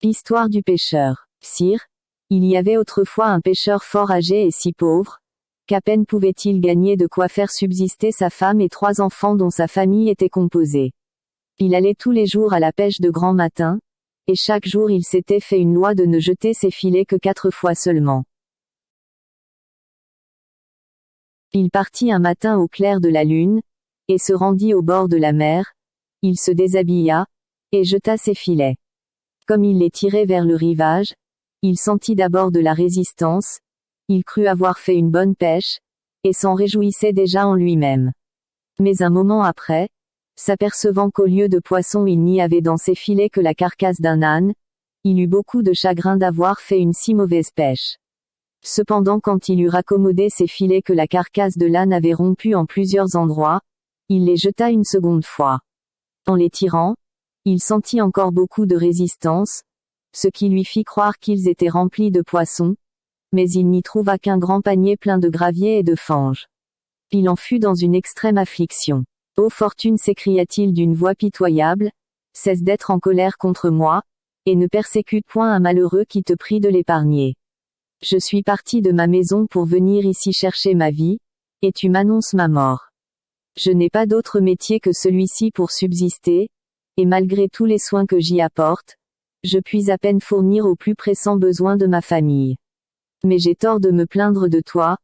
Histoire du pêcheur. Sire, il y avait autrefois un pêcheur fort âgé et si pauvre, qu'à peine pouvait-il gagner de quoi faire subsister sa femme et 3 enfants dont sa famille était composée. Il allait tous les jours à la pêche de grand matin, et chaque jour il s'était fait une loi de ne jeter ses filets que 4 fois seulement. Il partit un matin au clair de la lune, et se rendit au bord de la mer, il se déshabilla, et jeta ses filets. Comme il les tirait vers le rivage, il sentit d'abord de la résistance, il crut avoir fait une bonne pêche, et s'en réjouissait déjà en lui-même. Mais un moment après, s'apercevant qu'au lieu de poisson il n'y avait dans ses filets que la carcasse d'un âne, il eut beaucoup de chagrin d'avoir fait une si mauvaise pêche. Cependant quand il eut raccommodé ses filets que la carcasse de l'âne avait rompus en plusieurs endroits, il les jeta une seconde fois. En les tirant, il sentit encore beaucoup de résistance, ce qui lui fit croire qu'ils étaient remplis de poissons, mais il n'y trouva qu'un grand panier plein de gravier et de fange. Il en fut dans une extrême affliction. « Ô fortune » s'écria-t-il d'une voix pitoyable, « cesse d'être en colère contre moi, et ne persécute point un malheureux qui te prie de l'épargner. Je suis parti de ma maison pour venir ici chercher ma vie, et tu m'annonces ma mort. Je n'ai pas d'autre métier que celui-ci pour subsister, et malgré tous les soins que j'y apporte, je puis à peine fournir aux plus pressants besoins de ma famille. Mais j'ai tort de me plaindre de toi,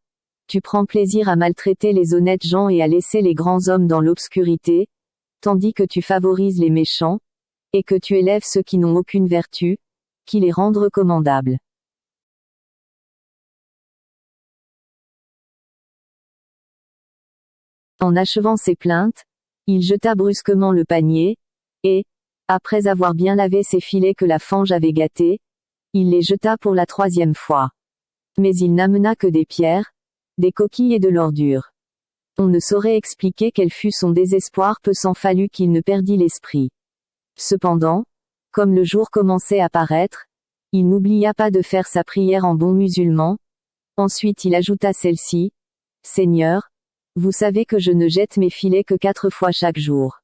tu prends plaisir à maltraiter les honnêtes gens et à laisser les grands hommes dans l'obscurité, tandis que tu favorises les méchants, et que tu élèves ceux qui n'ont aucune vertu, qui les rendent recommandables. En achevant ses plaintes, il jeta brusquement le panier, et, après avoir bien lavé ses filets que la fange avait gâtés, il les jeta pour la 3e fois. Mais il n'amena que des pierres, des coquilles et de l'ordure. On ne saurait expliquer quel fut son désespoir peu s'en fallut qu'il ne perdît l'esprit. Cependant, comme le jour commençait à paraître, il n'oublia pas de faire sa prière en bon musulman. Ensuite il ajouta celle-ci, « Seigneur, vous savez que je ne jette mes filets que 4 fois chaque jour.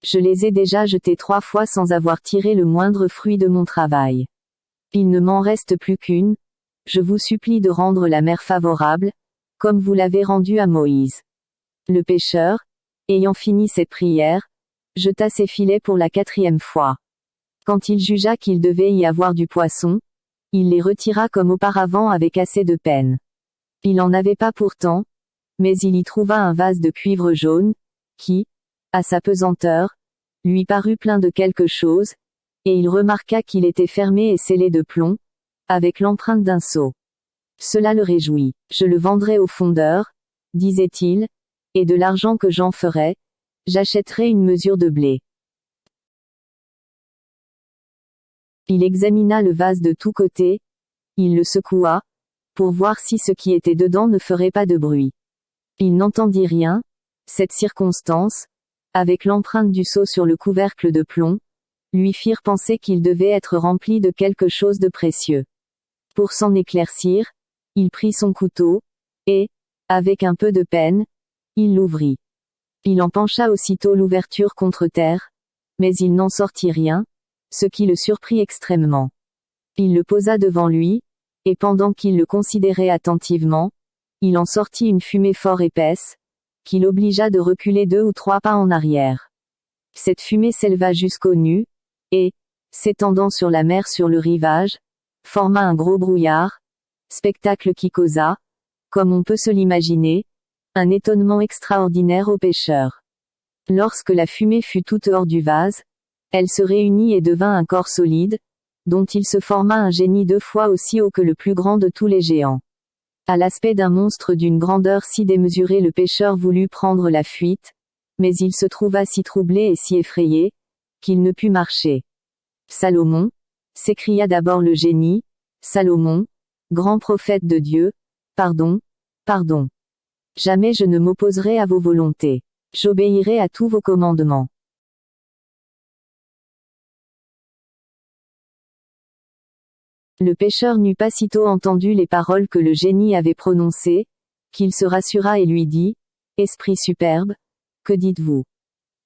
Je les ai déjà jetés 3 fois sans avoir tiré le moindre fruit de mon travail. Il ne m'en reste plus qu'une. Je vous supplie de rendre la mer favorable, comme vous l'avez rendue à Moïse. » Le pêcheur, ayant fini cette prière, jeta ses filets pour la 4e fois. Quand il jugea qu'il devait y avoir du poisson, il les retira comme auparavant avec assez de peine. Il en avait pas pourtant, mais il y trouva un vase de cuivre jaune, qui, à sa pesanteur, lui parut plein de quelque chose, et il remarqua qu'il était fermé et scellé de plomb, avec l'empreinte d'un sceau. Cela le réjouit. « Je le vendrai au fondeur, » disait-il, « et de l'argent que j'en ferai, j'achèterai une mesure de blé. » Il examina le vase de tous côtés, il le secoua, pour voir si ce qui était dedans ne ferait pas de bruit. Il n'entendit rien. Cette circonstance, avec l'empreinte du sceau sur le couvercle de plomb, lui firent penser qu'il devait être rempli de quelque chose de précieux. Pour s'en éclaircir, il prit son couteau, et, avec un peu de peine, il l'ouvrit. Il en pencha aussitôt l'ouverture contre terre, mais il n'en sortit rien, ce qui le surprit extrêmement. Il le posa devant lui, et pendant qu'il le considérait attentivement, il en sortit une fumée fort épaisse, qui l'obligea de reculer 2 ou 3 pas en arrière. Cette fumée s'éleva jusqu'aux nues, et, s'étendant sur la mer sur le rivage, forma un gros brouillard, spectacle qui causa, comme on peut se l'imaginer, un étonnement extraordinaire aux pêcheurs. Lorsque la fumée fut toute hors du vase, elle se réunit et devint un corps solide, dont il se forma un génie 2 fois aussi haut que le plus grand de tous les géants. À l'aspect d'un monstre d'une grandeur si démesurée le pêcheur voulut prendre la fuite, mais il se trouva si troublé et si effrayé, qu'il ne put marcher. « Salomon » s'écria d'abord le génie, « Salomon, grand prophète de Dieu, pardon, pardon. Jamais je ne m'opposerai à vos volontés. J'obéirai à tous vos commandements. » Le pêcheur n'eut pas sitôt entendu les paroles que le génie avait prononcées, qu'il se rassura et lui dit, « Esprit superbe, que dites-vous?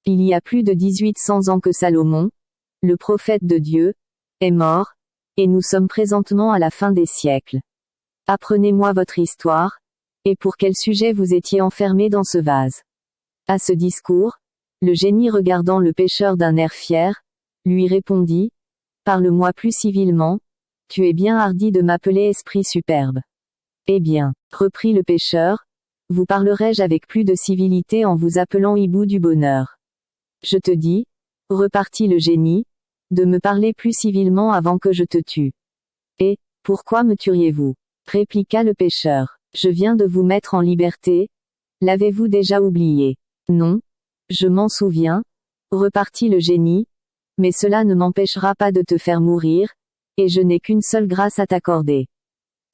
Il y a plus de 1800 ans que Salomon, le prophète de Dieu, est mort, et nous sommes présentement à la fin des siècles. Apprenez-moi votre histoire, et pour quel sujet vous étiez enfermé dans ce vase. À ce discours, le génie regardant le pêcheur d'un air fier, lui répondit, parle-moi plus civilement, tu es bien hardi de m'appeler esprit superbe. Eh bien, reprit le pêcheur, vous parlerai-je avec plus de civilité en vous appelant hibou du bonheur. Je te dis, repartit le génie, de me parler plus civilement avant que je te tue. Et, pourquoi me tueriez-vous? Répliqua le pêcheur. Je viens de vous mettre en liberté. L'avez-vous déjà oublié? Non. Je m'en souviens, repartit le génie, mais cela ne m'empêchera pas de te faire mourir, et je n'ai qu'une seule grâce à t'accorder.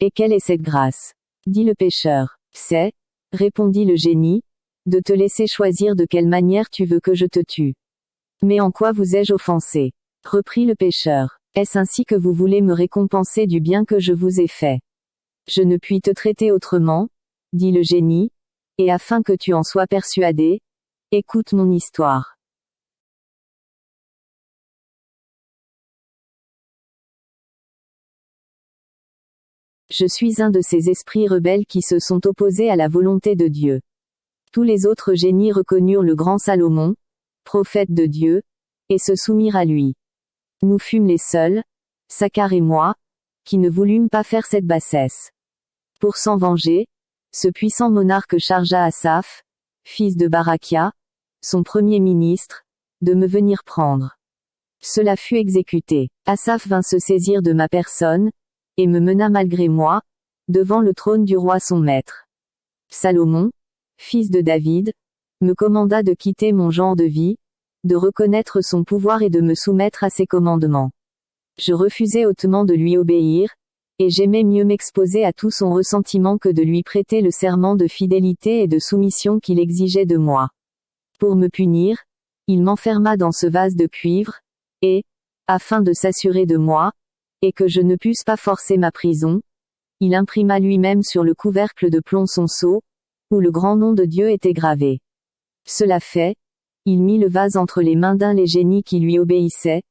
Et quelle est cette grâce? Dit le pêcheur. C'est, répondit le génie, de te laisser choisir de quelle manière tu veux que je te tue. Mais en quoi vous ai-je offensé? Reprit le pêcheur. Est-ce ainsi que vous voulez me récompenser du bien que je vous ai fait? Je ne puis te traiter autrement, dit le génie, et afin que tu en sois persuadé, écoute mon histoire. Je suis un de ces esprits rebelles qui se sont opposés à la volonté de Dieu. Tous les autres génies reconnurent le grand Salomon, prophète de Dieu, et se soumirent à lui. Nous fûmes les seuls, Sakkar et moi, qui ne voulûmes pas faire cette bassesse. Pour s'en venger, ce puissant monarque chargea Asaph, fils de Barakia, son premier ministre, de me venir prendre. Cela fut exécuté. Asaph vint se saisir de ma personne, et me mena malgré moi, devant le trône du roi son maître. Salomon, fils de David, me commanda de quitter mon genre de vie, de reconnaître son pouvoir et de me soumettre à ses commandements. Je refusai hautement de lui obéir, et j'aimais mieux m'exposer à tout son ressentiment que de lui prêter le serment de fidélité et de soumission qu'il exigeait de moi. Pour me punir, il m'enferma dans ce vase de cuivre, et, afin de s'assurer de moi, et que je ne pusse pas forcer ma prison, il imprima lui-même sur le couvercle de plomb son sceau, où le grand nom de Dieu était gravé. Cela fait, il mit le vase entre les mains d'un des génies qui lui obéissait,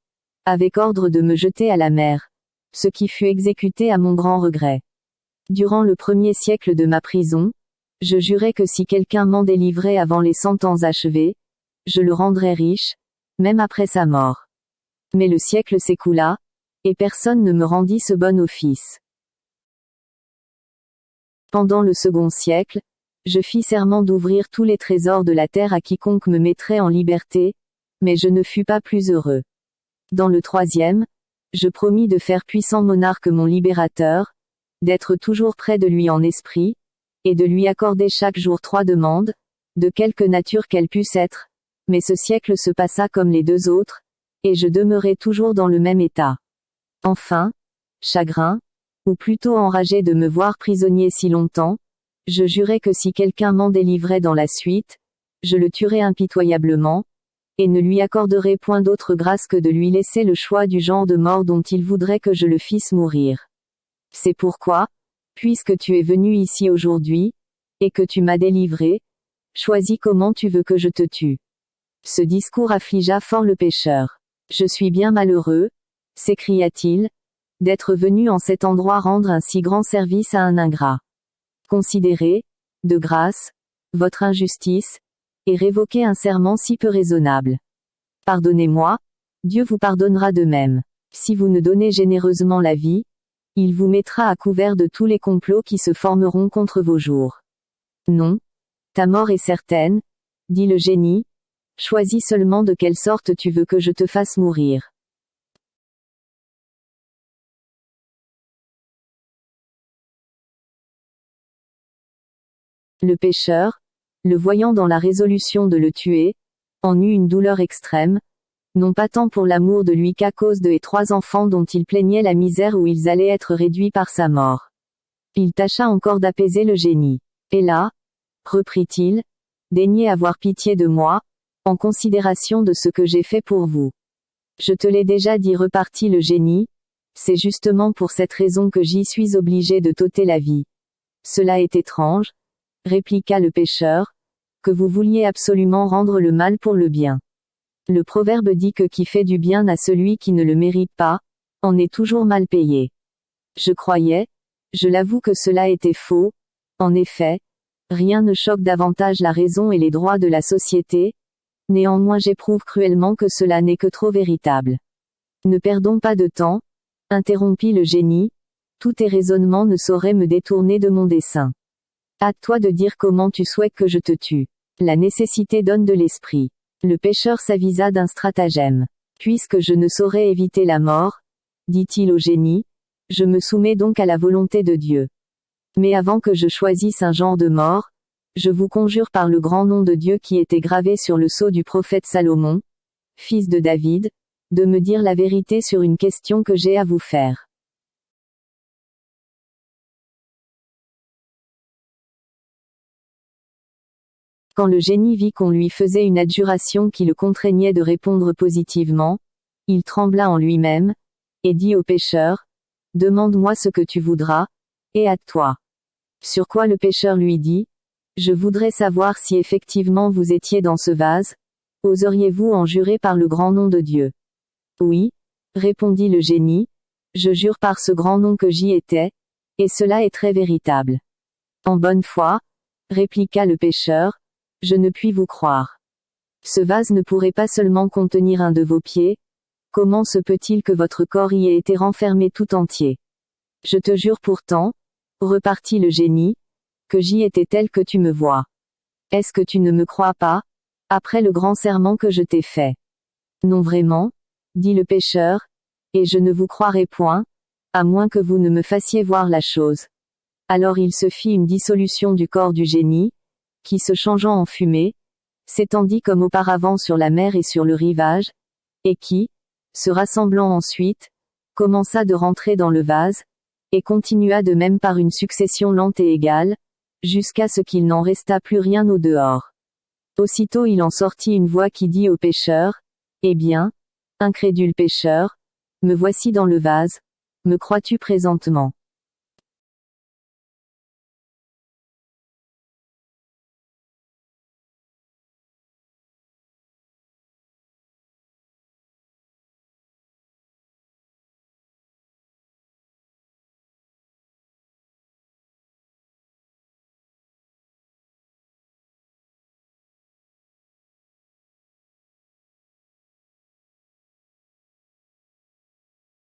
avec ordre de me jeter à la mer, ce qui fut exécuté à mon grand regret. Durant le premier siècle de ma prison, je jurai que si quelqu'un m'en délivrait avant les 100 ans achevés, je le rendrais riche, même après sa mort. Mais le siècle s'écoula, et personne ne me rendit ce bon office. Pendant le second siècle, je fis serment d'ouvrir tous les trésors de la terre à quiconque me mettrait en liberté, mais je ne fus pas plus heureux. Dans le troisième, je promis de faire puissant monarque mon libérateur, d'être toujours près de lui en esprit, et de lui accorder chaque jour 3 demandes, de quelque nature qu'elles puissent être, mais ce siècle se passa comme les 2 autres, et je demeurai toujours dans le même état. Enfin, chagrin, ou plutôt enragé de me voir prisonnier si longtemps, je jurai que si quelqu'un m'en délivrait dans la suite, je le tuerais impitoyablement, et ne lui accorderai point d'autre grâce que de lui laisser le choix du genre de mort dont il voudrait que je le fisse mourir. C'est pourquoi, puisque tu es venu ici aujourd'hui, et que tu m'as délivré, choisis comment tu veux que je te tue. Ce discours affligea fort le pêcheur. Je suis bien malheureux, s'écria-t-il, d'être venu en cet endroit rendre un si grand service à un ingrat. Considérez, de grâce, votre injustice, et révoquez un serment si peu raisonnable. Pardonnez-moi, Dieu vous pardonnera de même. Si vous ne donnez généreusement la vie, il vous mettra à couvert de tous les complots qui se formeront contre vos jours. Non, ta mort est certaine, dit le génie, choisis seulement de quelle sorte tu veux que je te fasse mourir. Le pêcheur, le voyant dans la résolution de le tuer, en eut une douleur extrême, non pas tant pour l'amour de lui qu'à cause de 3 enfants dont il plaignait la misère où ils allaient être réduits par sa mort. Il tâcha encore d'apaiser le génie. Et là, reprit-il, daignez avoir pitié de moi, en considération de ce que j'ai fait pour vous. Je te l'ai déjà dit, repartit le génie, c'est justement pour cette raison que j'y suis obligé de t'ôter la vie. Cela est étrange, répliqua le pêcheur, que vous vouliez absolument rendre le mal pour le bien. Le proverbe dit que qui fait du bien à celui qui ne le mérite pas, en est toujours mal payé. Je croyais, je l'avoue que cela était faux. En effet, rien ne choque davantage la raison et les droits de la société. Néanmoins j'éprouve cruellement que cela n'est que trop véritable. Ne perdons pas de temps, interrompit le génie. Tous tes raisonnements ne sauraient me détourner de mon dessein. Hâte-toi de dire comment tu souhaites que je te tue. La nécessité donne de l'esprit. Le pêcheur s'avisa d'un stratagème. Puisque je ne saurais éviter la mort, dit-il au génie, je me soumets donc à la volonté de Dieu. Mais avant que je choisisse un genre de mort, je vous conjure par le grand nom de Dieu qui était gravé sur le sceau du prophète Salomon, fils de David, de me dire la vérité sur une question que j'ai à vous faire. Quand le génie vit qu'on lui faisait une adjuration qui le contraignait de répondre positivement, il trembla en lui-même, et dit au pêcheur, « Demande-moi ce que tu voudras, et hâte-toi. » Sur quoi le pêcheur lui dit, « Je voudrais savoir si effectivement vous étiez dans ce vase, oseriez-vous en jurer par le grand nom de Dieu? » Oui, répondit le génie, je jure par ce grand nom que j'y étais, et cela est très véritable. En bonne foi, répliqua le pêcheur, je ne puis vous croire. Ce vase ne pourrait pas seulement contenir un de vos pieds, comment se peut-il que votre corps y ait été renfermé tout entier? Je te jure pourtant, repartit le génie, que j'y étais tel que tu me vois. Est-ce que tu ne me crois pas, après le grand serment que je t'ai fait? Non vraiment, dit le pêcheur, et je ne vous croirai point, à moins que vous ne me fassiez voir la chose. Alors il se fit une dissolution du corps du génie, qui se changeant en fumée, s'étendit comme auparavant sur la mer et sur le rivage, et qui, se rassemblant ensuite, commença de rentrer dans le vase, et continua de même par une succession lente et égale, jusqu'à ce qu'il n'en resta plus rien au dehors. Aussitôt il en sortit une voix qui dit au pêcheur, « Eh bien, incrédule pêcheur, me voici dans le vase, me crois-tu présentement?